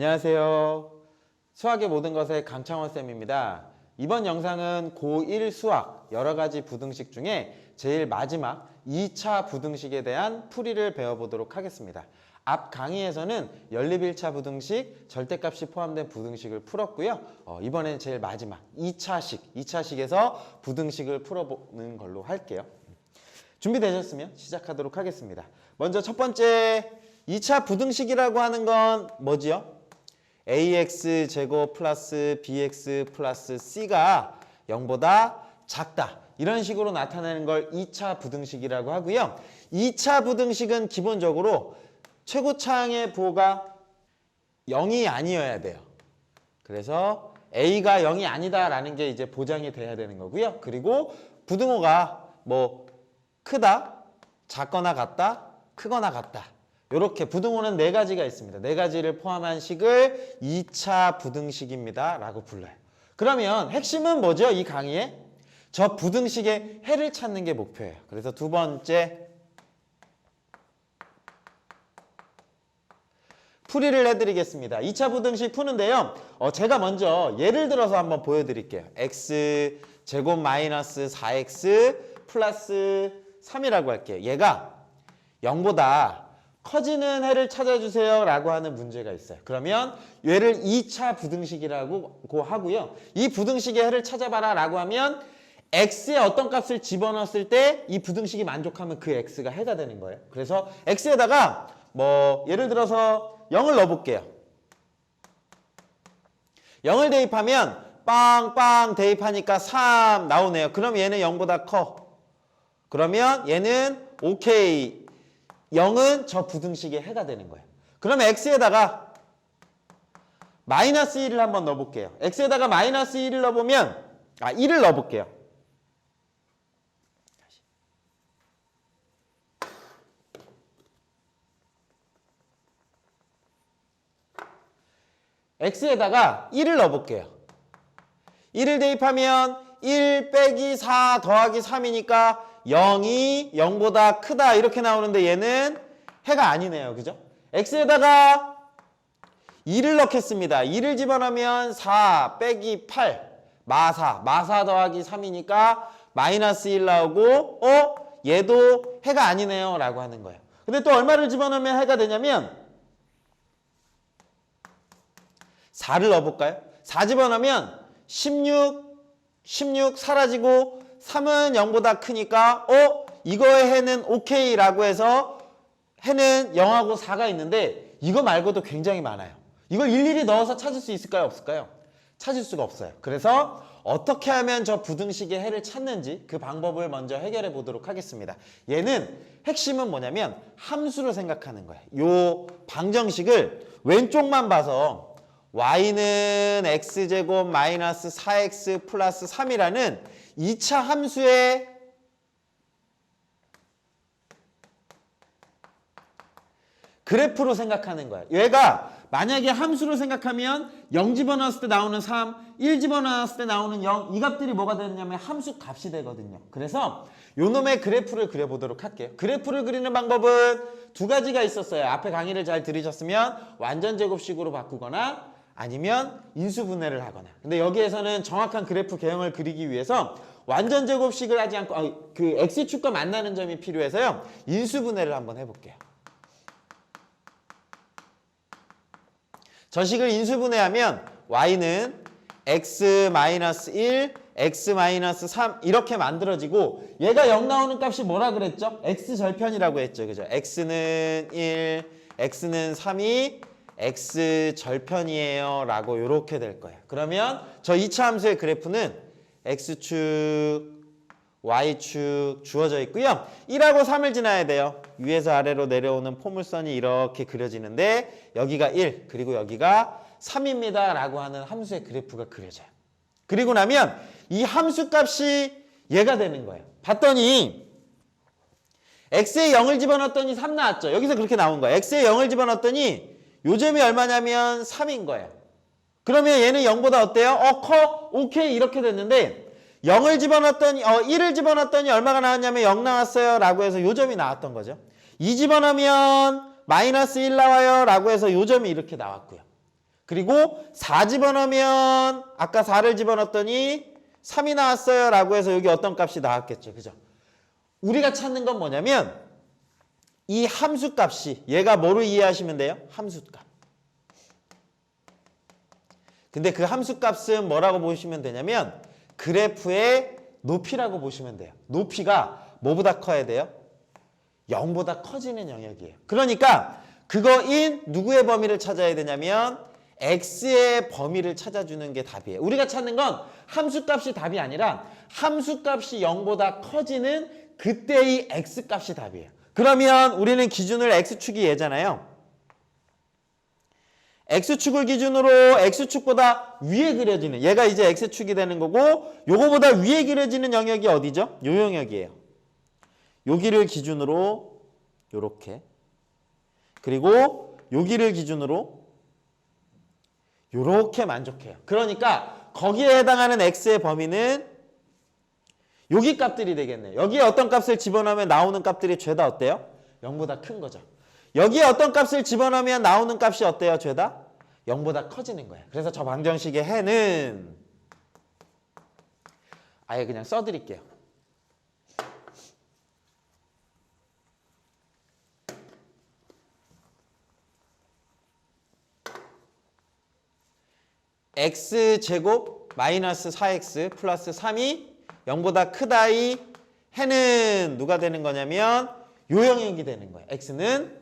안녕하세요. 수학의 모든 것의 강창원쌤입니다. 이번 영상은 고1 수학 여러가지 부등식 중에 제일 마지막 2차 부등식에 대한 풀이를 배워보도록 하겠습니다. 앞 강의에서는 연립 1차 부등식, 절대값이 포함된 부등식을 풀었고요. 이번엔 제일 마지막 2차식에서 부등식을 풀어보는 걸로 할게요. 준비되셨으면 시작하도록 하겠습니다. 먼저 첫 번째 2차 부등식이라고 하는 건 뭐지요? ax제곱 플러스 bx 플러스 c가 0보다 작다. 이런 식으로 나타내는 걸 2차 부등식이라고 하고요. 2차 부등식은 기본적으로 최고차항의 부호가 0이 아니어야 돼요. 그래서 a가 0이 아니다라는 게 이제 보장이 돼야 되는 거고요. 그리고 부등호가 뭐 크다, 작거나 같다, 크거나 같다. 이렇게 부등호는 4가지가 있습니다. 4가지를 포함한 식을 2차 부등식입니다. 라고 불러요. 그러면 핵심은 뭐죠? 이 강의에? 저 부등식의 해를 찾는 게 목표예요. 그래서 두 번째 풀이를 해드리겠습니다. 2차 부등식 푸는데요. 제가 먼저 예를 들어서 한번 보여드릴게요. x제곱 마이너스 4x 플러스 3이라고 할게요. 얘가 0보다 커지는 해를 찾아주세요 라고 하는 문제가 있어요. 그러면 얘를 2차 부등식이라고 하고요. 이 부등식의 해를 찾아봐라 라고 하면 x의 어떤 값을 집어넣었을 때 이 부등식이 만족하면 그 x가 해가 되는 거예요. 그래서 x에다가 뭐 예를 들어서 0을 넣어볼게요. 0을 대입하면 빵빵 대입하니까 3 나오네요. 그럼 얘는 0보다 커. 그러면 얘는 오케이. 0은 저 부등식의 해가 되는 거예요. 그럼 x에다가 마이너스 1을 한번 넣어볼게요. x에다가 마이너스 1을 넣어보면 1을 넣어볼게요. x에다가 1을 넣어볼게요. 1을 대입하면 1 빼기 4 더하기 3이니까 0이 0보다 크다 이렇게 나오는데 얘는 해가 아니네요. 그죠? x에다가 2를 넣겠습니다. 2를 집어넣으면 4 빼기 8 마사 더하기 3이니까 마이너스 1 나오고 얘도 해가 아니네요 라고 하는 거예요. 근데 또 얼마를 집어넣으면 해가 되냐면 4를 넣어볼까요? 4 집어넣으면 16 사라지고 3은 0보다 크니까 이거의 해는 오케이 라고 해서 해는 0하고 4가 있는데 이거 말고도 굉장히 많아요. 이걸 일일이 넣어서 찾을 수 있을까요? 없을까요? 찾을 수가 없어요. 그래서 어떻게 하면 저 부등식의 해를 찾는지 그 방법을 먼저 해결해 보도록 하겠습니다. 얘는 핵심은 뭐냐면 함수로 생각하는 거예요. 요 방정식을 왼쪽만 봐서 y는 x제곱 마이너스 4x 플러스 3이라는 2차 함수의 그래프로 생각하는 거예요. 얘가 만약에 함수로 생각하면 0 집어넣었을 때 나오는 3, 1 집어넣었을 때 나오는 0, 이 값들이 뭐가 되느냐면 함수 값이 되거든요. 그래서 요놈의 그래프를 그려보도록 할게요. 그래프를 그리는 방법은 2가지가 있었어요. 앞에 강의를 잘 들으셨으면 완전 제곱식으로 바꾸거나 아니면 인수분해를 하거나. 근데 여기에서는 정확한 그래프 개형을 그리기 위해서 완전 제곱식을 하지 않고 그 x축과 만나는 점이 필요해서요. 인수분해를 한번 해볼게요. 저 식을 인수분해하면 y는 x-1, x-3 이렇게 만들어지고 얘가 0 나오는 값이 뭐라 그랬죠? x절편이라고 했죠. 그죠? x는 1, x는 3이 x절편이에요 라고 이렇게 될 거예요. 그러면 저 2차 함수의 그래프는 x축, y축 주어져 있고요. 1하고 3을 지나야 돼요. 위에서 아래로 내려오는 포물선이 이렇게 그려지는데 여기가 1 그리고 여기가 3입니다 라고 하는 함수의 그래프가 그려져요. 그리고 나면 이 함수 값이 얘가 되는 거예요. 봤더니 x에 0을 집어넣었더니 3 나왔죠. 여기서 그렇게 나온 거예요. x에 0을 집어넣었더니 요점이 얼마냐면 3인 거예요. 그러면 얘는 0보다 어때요? 커? 오케이 이렇게 됐는데 0을 집어넣었더니 1을 집어넣었더니 얼마가 나왔냐면 0 나왔어요 라고 해서 요점이 나왔던 거죠. 2 집어넣으면 마이너스 1 나와요 라고 해서 요점이 이렇게 나왔고요. 그리고 4 집어넣으면 아까 4를 집어넣었더니 3이 나왔어요 라고 해서 여기 어떤 값이 나왔겠죠. 그죠? 우리가 찾는 건 뭐냐면 이 함수값이 얘가 뭐로 이해하시면 돼요? 함수값. 근데 그 함수값은 뭐라고 보시면 되냐면 그래프의 높이라고 보시면 돼요. 높이가 뭐보다 커야 돼요? 0보다 커지는 영역이에요. 그러니까 그거인 누구의 범위를 찾아야 되냐면 x의 범위를 찾아주는 게 답이에요. 우리가 찾는 건 함수값이 답이 아니라 함수값이 0보다 커지는 그때의 x값이 답이에요. 그러면 우리는 기준을 x축이 얘잖아요. x축을 기준으로 x축보다 위에 그려지는 얘가 이제 x축이 되는 거고 요거보다 위에 그려지는 영역이 어디죠? 요 영역이에요. 여기를 기준으로 요렇게 그리고 여기를 기준으로 요렇게 만족해요. 그러니까 거기에 해당하는 x의 범위는 여기 값들이 되겠네요. 여기에 어떤 값을 집어넣으면 나오는 값들이 죄다 어때요? 0보다 큰 거죠. 여기에 어떤 값을 집어넣으면 나오는 값이 어때요? 죄다 0보다 커지는 거예요. 그래서 저 방정식의 해는 아예 그냥 써드릴게요. x제곱 마이너스 4x 플러스 3이 0보다 크다의 해는 누가 되는 거냐면 요 영역이 되는 거예요. x는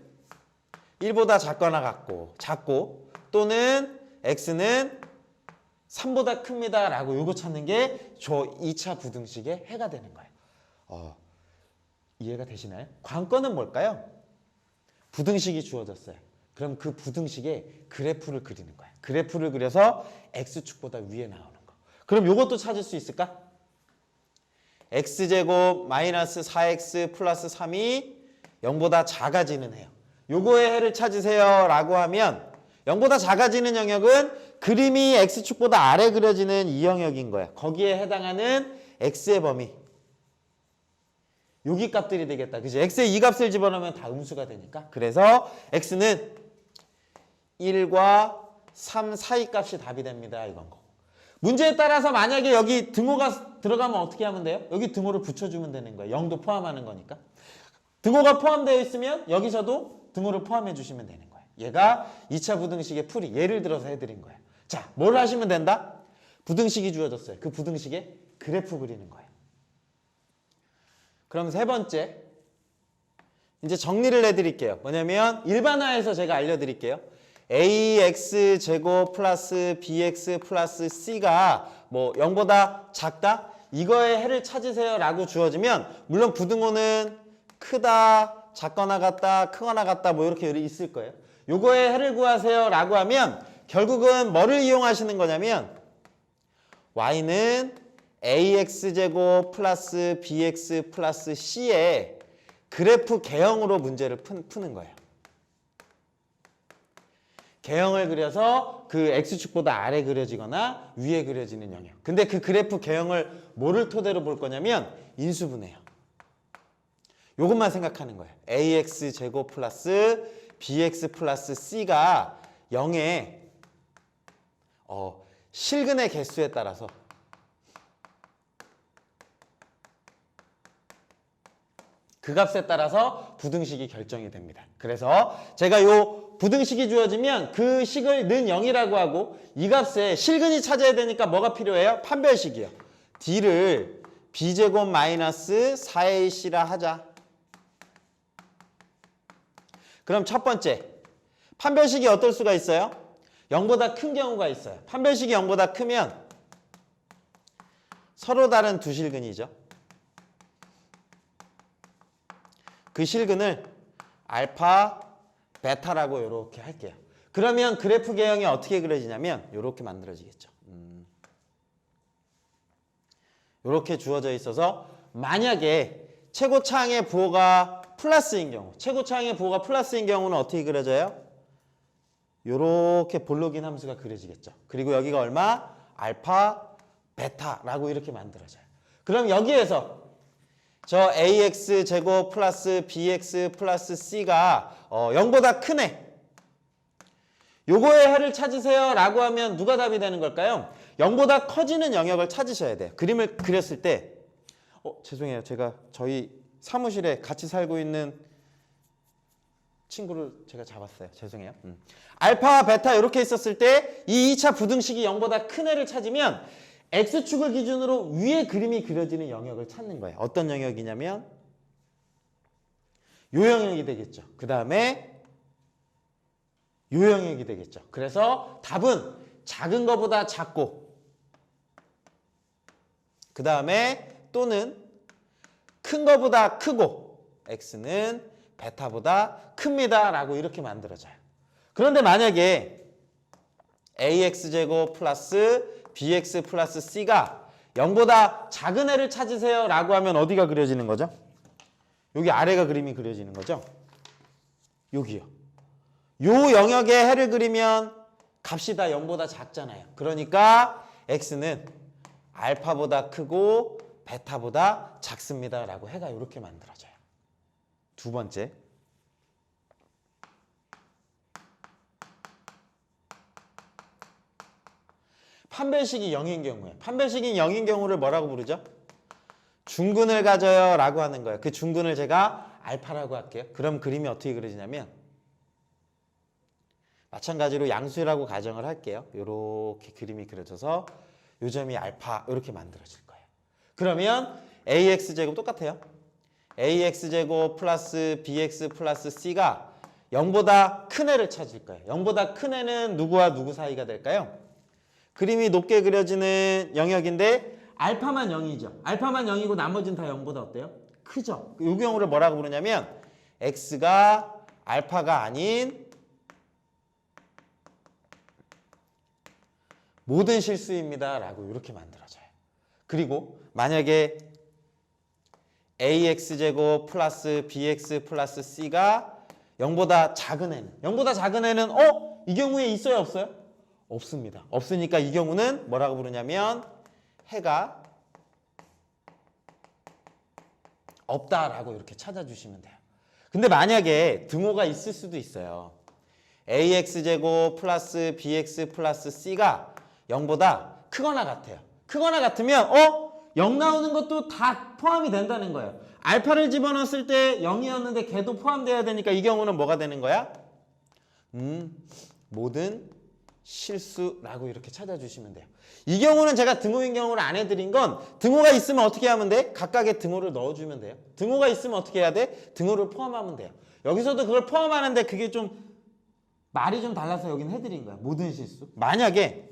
1보다 작거나 작고 또는 x는 3보다 큽니다 라고 요거 찾는 게 저 2차 부등식의 해가 되는 거예요. 이해가 되시나요? 관건은 뭘까요? 부등식이 주어졌어요. 그럼 그 부등식의 그래프를 그리는 거예요. 그래프를 그려서 x축보다 위에 나오는 거. 그럼 요것도 찾을 수 있을까? x제곱 마이너스 4x 플러스 3이 0보다 작아지는 해요. 요거의 해를 찾으세요 라고 하면 0보다 작아지는 영역은 그림이 x축보다 아래 그려지는 이 영역인 거예요. 거기에 해당하는 x의 범위. 여기 값들이 되겠다. 그치? x의 이 값을 집어넣으면 다 음수가 되니까. 그래서 x는 1과 3 사이 값이 답이 됩니다. 이건 거. 문제에 따라서 만약에 여기 등호가 들어가면 어떻게 하면 돼요? 여기 등호를 붙여주면 되는 거예요. 0도 포함하는 거니까. 등호가 포함되어 있으면 여기서도 등호를 포함해 주시면 되는 거예요. 얘가 2차 부등식의 풀이. 예를 들어서 해드린 거예요. 자, 뭘 하시면 된다? 부등식이 주어졌어요. 그 부등식의 그래프 그리는 거예요. 그럼 세 번째. 이제 정리를 해드릴게요. 뭐냐면 일반화해서 제가 알려드릴게요. ax 제곱 플러스 bx 플러스 c가 뭐 0보다 작다? 이거의 해를 찾으세요 라고 주어지면 물론 부등호는 크다, 작거나 같다, 크거나 같다 뭐 이렇게 있을 거예요. 요거의 해를 구하세요 라고 하면 결국은 뭐를 이용하시는 거냐면 y는 ax제곱 플러스 bx 플러스 c의 그래프 개형으로 문제를 푸는 거예요. 개형을 그려서 그 x축보다 아래 그려지거나 위에 그려지는 영역. 근데 그 그래프 개형을 뭐를 토대로 볼 거냐면 인수분해요. 요것만 생각하는 거예요. ax제곱 플러스 bx 플러스 c가 0의 실근의 개수에 따라서 그 값에 따라서 부등식이 결정이 됩니다. 그래서 제가 요 부등식이 주어지면 그 식을 는 0이라고 하고 이 값에 실근이 찾아야 되니까 뭐가 필요해요? 판별식이요. d를 b제곱 마이너스 4ac라 하자. 그럼 첫 번째 판별식이 어떨 수가 있어요? 0보다 큰 경우가 있어요. 판별식이 0보다 크면 서로 다른 두 실근이죠. 그 실근을 알파, 베타라고 이렇게 할게요. 그러면 그래프 개형이 어떻게 그려지냐면 이렇게 만들어지겠죠. 이렇게 주어져 있어서 만약에 최고차항의 부호가 플러스인 경우 최고차항의 부호가 플러스인 경우는 어떻게 그려져요? 이렇게 볼로긴 함수가 그려지겠죠. 그리고 여기가 얼마? 알파, 베타라고 이렇게 만들어져요. 그럼 여기에서 저 ax 제곱 플러스 bx 플러스 c가 0보다 크네. 요거의 해를 찾으세요 라고 하면 누가 답이 되는 걸까요? 0보다 커지는 영역을 찾으셔야 돼요. 그림을 그렸을 때 죄송해요. 제가 저희 사무실에 같이 살고 있는 친구를 제가 잡았어요. 죄송해요. 알파, 베타 이렇게 있었을 때 이 2차 부등식이 0보다 큰 애를 찾으면 X축을 기준으로 위에 그림이 그려지는 영역을 찾는 거예요. 어떤 영역이냐면 요 영역이 되겠죠. 그 다음에 요 영역이 되겠죠. 그래서 답은 작은 거보다 작고 그 다음에 또는 큰 거보다 크고 X는 베타보다 큽니다 라고 이렇게 만들어져요. 그런데 만약에 AX제곱 플러스 BX 플러스 C가 0보다 작은 애를 찾으세요 라고 하면 어디가 그려지는 거죠? 여기 아래가 그림이 그려지는 거죠? 여기요. 요 영역의 해를 그리면 값이 다 0보다 작잖아요. 그러니까 X는 알파보다 크고 베타보다 작습니다 라고 해가 이렇게 만들어져요. 두 번째. 판별식이 0인 경우에 판별식이 0인 경우를 뭐라고 부르죠? 중근을 가져요 라고 하는 거예요. 그 중근을 제가 알파라고 할게요. 그럼 그림이 어떻게 그려지냐면 마찬가지로 양수라고 가정을 할게요. 이렇게 그림이 그려져서 요 점이 알파 이렇게 만들어질 거예요. 그러면 AX제곱 똑같아요. AX제곱 플러스 BX 플러스 C가 0보다 큰 애를 찾을 거예요. 0보다 큰 애는 누구와 누구 사이가 될까요? 그림이 높게 그려지는 영역인데 알파만 0이죠. 알파만 0이고 나머지는 다 0보다 어때요? 크죠. 이 경우를 뭐라고 부르냐면 X가 알파가 아닌 모든 실수입니다 라고 이렇게 만들어져요. 그리고 만약에 AX제곱 플러스 BX 플러스 C가 0보다 작은 애는 0보다 작은 애는 이 경우에 있어요 없어요? 없습니다. 없으니까 이 경우는 뭐라고 부르냐면 해가 없다라고 이렇게 찾아주시면 돼요. 근데 만약에 등호가 있을 수도 있어요. AX제곱 플러스 BX 플러스 C가 0보다 크거나 같아요. 크거나 같으면 0 나오는 것도 다 포함이 된다는 거예요. 알파를 집어넣었을 때 0이었는데 걔도 포함돼야 되니까 이 경우는 뭐가 되는 거야? 모든 실수라고 이렇게 찾아주시면 돼요. 이 경우는 제가 등호인 경우를 안 해드린 건 등호가 있으면 어떻게 하면 돼? 각각의 등호를 넣어주면 돼요. 등호가 있으면 어떻게 해야 돼? 등호를 포함하면 돼요. 여기서도 그걸 포함하는데 그게 좀 말이 좀 달라서 여기는 해드린 거야. 모든 실수. 만약에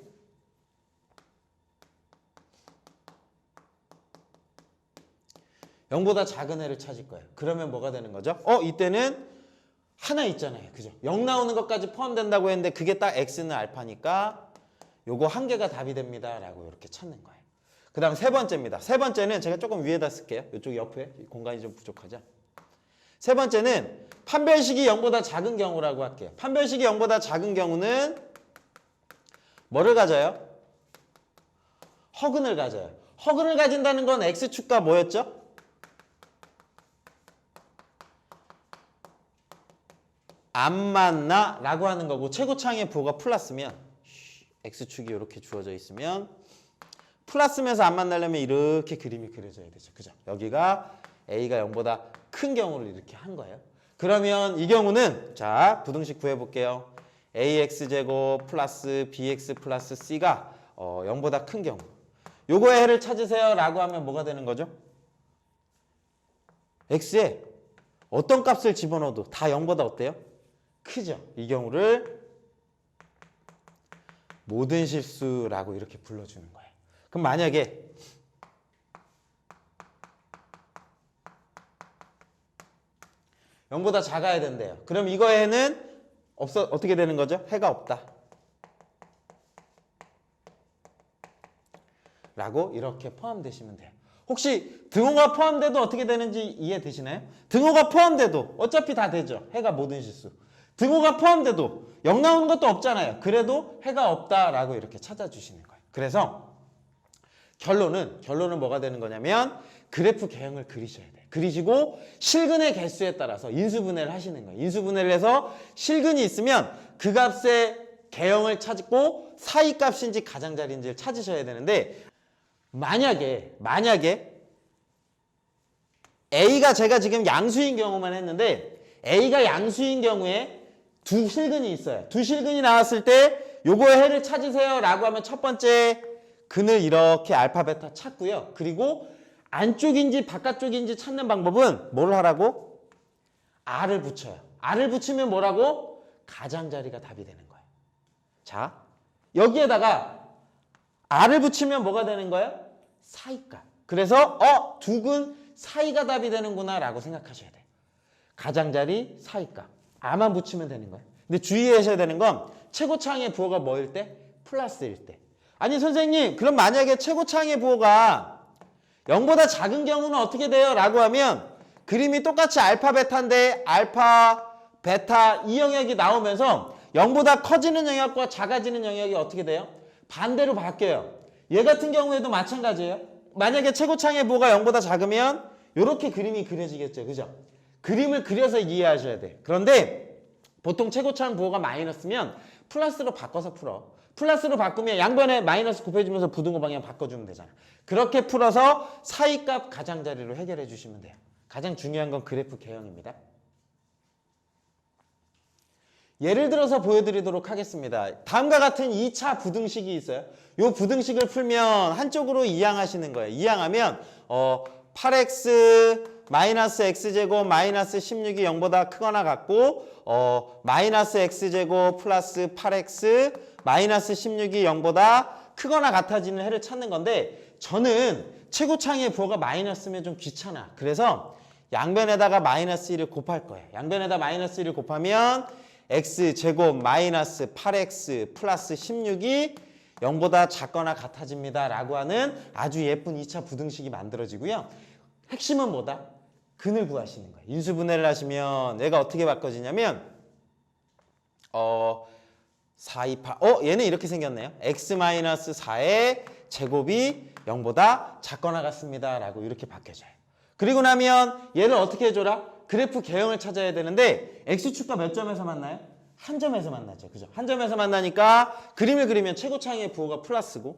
(0보다) 작은 애를 찾을 거예요. 그러면 뭐가 되는 거죠? 이때는 하나 있잖아요. 그죠? 0 나오는 것까지 포함된다고 했는데 그게 딱 X는 알파니까 요거 한 개가 답이 됩니다. 라고 이렇게 찾는 거예요. 그 다음 세 번째입니다. 세 번째는 제가 조금 위에다 쓸게요. 이쪽 옆에 공간이 좀 부족하죠? 세 번째는 판별식이 0보다 작은 경우라고 할게요. 판별식이 0보다 작은 경우는 뭐를 가져요? 허근을 가져요. 허근을 가진다는 건 X축과 뭐였죠? 안 맞나? 라고 하는 거고 최고창의 부호가 플러스면 X축이 이렇게 주어져 있으면 플러스면서 안 만나려면 이렇게 그림이 그려져야 되죠. 그죠? 여기가 A가 0보다 큰 경우를 이렇게 한 거예요. 그러면 이 경우는 자 부등식 구해볼게요. AX제곱 플러스 BX 플러스 C가 0보다 큰 경우 요거의 해를 찾으세요 라고 하면 뭐가 되는 거죠? X에 어떤 값을 집어넣어도 다 0보다 어때요? 크죠. 이 경우를 모든 실수라고 이렇게 불러주는 거예요. 그럼 만약에 (0보다) 작아야 된대요. 그럼 이거에는 어떻게 되는 거죠? 해가 없다. 라고 이렇게 포함되시면 돼요. 혹시 등호가 포함돼도 어떻게 되는지 이해되시나요? 등호가 포함돼도 어차피 다 되죠. 해가 모든 실수. 등호가 포함돼도 0 나오는 것도 없잖아요. 그래도 해가 없다라고 이렇게 찾아주시는 거예요. 그래서 결론은 뭐가 되는 거냐면 그래프 개형을 그리셔야 돼요. 그리시고 실근의 개수에 따라서 인수분해를 하시는 거예요. 인수분해를 해서 실근이 있으면 그 값의 개형을 찾고 사이값인지 가장자리인지를 찾으셔야 되는데 만약에 A가 제가 지금 양수인 경우만 했는데 A가 양수인 경우에 두 실근이 있어요. 두 실근이 나왔을 때 요거의 해를 찾으세요 라고 하면 첫 번째 근을 이렇게 알파 베타 찾고요. 그리고 안쪽인지 바깥쪽인지 찾는 방법은 뭘 하라고? R을 붙여요. R을 붙이면 뭐라고? 가장자리가 답이 되는 거예요. 자, 여기에다가 R을 붙이면 뭐가 되는 거예요? 사이값. 그래서 두 근 사이가 답이 되는구나 라고 생각하셔야 돼요. 가장자리, 사이값. R만 붙이면 되는 거예요. 근데 주의하셔야 되는 건 최고차항의 부호가 뭐일 때? 플러스일 때. 아니 선생님 그럼 만약에 최고차항의 부호가 0보다 작은 경우는 어떻게 돼요? 라고 하면 그림이 똑같이 알파 베타인데 알파 베타 이 영역이 나오면서 0보다 커지는 영역과 작아지는 영역이 어떻게 돼요? 반대로 바뀌어요. 얘 같은 경우에도 마찬가지예요. 만약에 최고차항의 부호가 0보다 작으면 이렇게 그림이 그려지겠죠. 그죠? 그림을 그려서 이해하셔야 돼요. 그런데 보통 최고차항 부호가 마이너스면 플러스로 바꿔서 풀어. 플러스로 바꾸면 양변에 마이너스 곱해주면서 부등호 방향 바꿔주면 되잖아. 그렇게 풀어서 사이값 가장자리로 해결해 주시면 돼요. 가장 중요한 건 그래프 개형입니다. 예를 들어서 보여드리도록 하겠습니다. 다음과 같은 2차 부등식이 있어요. 이 부등식을 풀면 한쪽으로 이항하시는 거예요. 이항하면 8x 마이너스 x제곱 마이너스 16이 0보다 크거나 같고 마이너스 x제곱 플러스 8x 마이너스 16이 0보다 크거나 같아지는 해를 찾는 건데 저는 최고차항의 부호가 마이너스면 좀 귀찮아. 그래서 양변에다가 마이너스 1을 곱할 거예요. 양변에다 마이너스 1을 곱하면 x제곱 마이너스 8x 플러스 16이 0보다 작거나 같아집니다. 라고 하는 아주 예쁜 2차 부등식이 만들어지고요. 핵심은 뭐다? 근을 구하시는 거예요. 인수분해를 하시면 얘가 어떻게 바꿔지냐면 4, 2, 8 얘는 이렇게 생겼네요. x-4의 제곱이 0보다 작거나 같습니다. 라고 이렇게 바뀌어져요. 그리고 나면 얘를 어떻게 해줘라? 그래프 개형을 찾아야 되는데 x축과 몇 점에서 만나요? 한 점에서 만나죠. 그죠? 한 점에서 만나니까 그림을 그리면 최고차항의 부호가 플러스고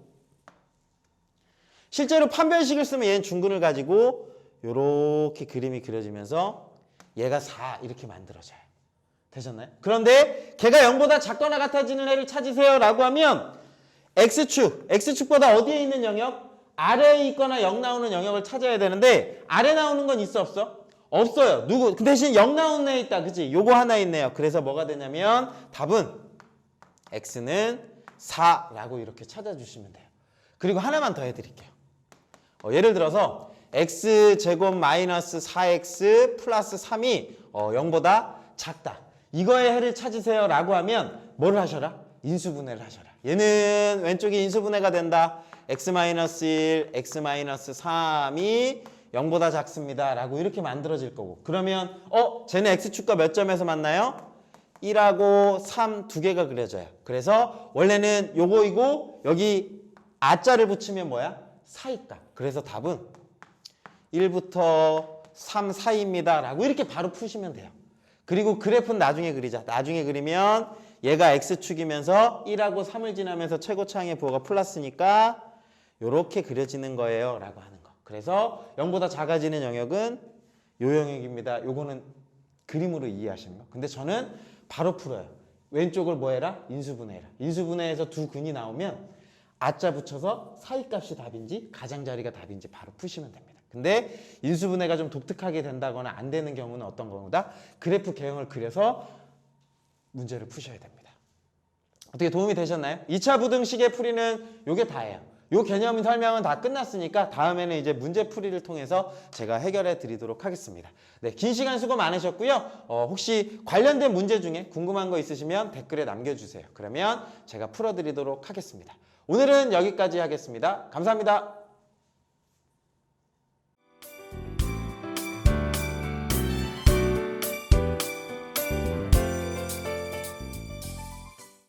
실제로 판별식을 쓰면 얘는 중근을 가지고 요렇게 그림이 그려지면서 얘가 4 이렇게 만들어져요. 되셨나요? 그런데 걔가 0보다 작거나 같아지는 해를 찾으세요 라고 하면 X축보다 어디에 있는 영역? 아래에 있거나 0 나오는 영역을 찾아야 되는데 아래 나오는 건 있어 없어? 없어요. 누구? 그 대신 0 나오는 애 있다. 그치? 요거 하나 있네요. 그래서 뭐가 되냐면 답은 X는 4라고 이렇게 찾아주시면 돼요. 그리고 하나만 더 해드릴게요. 예를 들어서 X제곱 마이너스 4X 플러스 3이 0보다 작다. 이거의 해를 찾으세요 라고 하면 뭘 하셔라? 인수분해를 하셔라. 얘는 왼쪽이 인수분해가 된다. X-1, X-3이 0보다 작습니다 라고 이렇게 만들어질 거고 그러면 쟤는 X축과 몇 점에서 만나요? 1하고 3 두 개가 그려져요. 그래서 원래는 요거이고 여기 아자를 붙이면 뭐야? 사이값. 그래서 답은 1부터 3 사이입니다 라고 이렇게 바로 푸시면 돼요. 그리고 그래프는 나중에 그리자. 나중에 그리면 얘가 X축이면서 1하고 3을 지나면서 최고차항의 부호가 플러스니까 이렇게 그려지는 거예요 라고 하는 거. 그래서 0보다 작아지는 영역은 요 영역입니다. 요거는 그림으로 이해하시는 거. 근데 저는 바로 풀어요. 왼쪽을 뭐 해라? 인수분해해라. 인수분해해서 두 근이 나오면 아자 붙여서 사이값이 답인지 가장자리가 답인지 바로 푸시면 됩니다. 근데 인수분해가 좀 독특하게 된다거나 안 되는 경우는 어떤 경우다? 그래프 개형을 그려서 문제를 푸셔야 됩니다. 어떻게 도움이 되셨나요? 2차 부등식의 풀이는 요게 다예요. 요 개념 설명은 다 끝났으니까 다음에는 이제 문제 풀이를 통해서 제가 해결해 드리도록 하겠습니다. 네, 긴 시간 수고 많으셨고요. 혹시 관련된 문제 중에 궁금한 거 있으시면 댓글에 남겨주세요. 그러면 제가 풀어드리도록 하겠습니다. 오늘은 여기까지 하겠습니다. 감사합니다.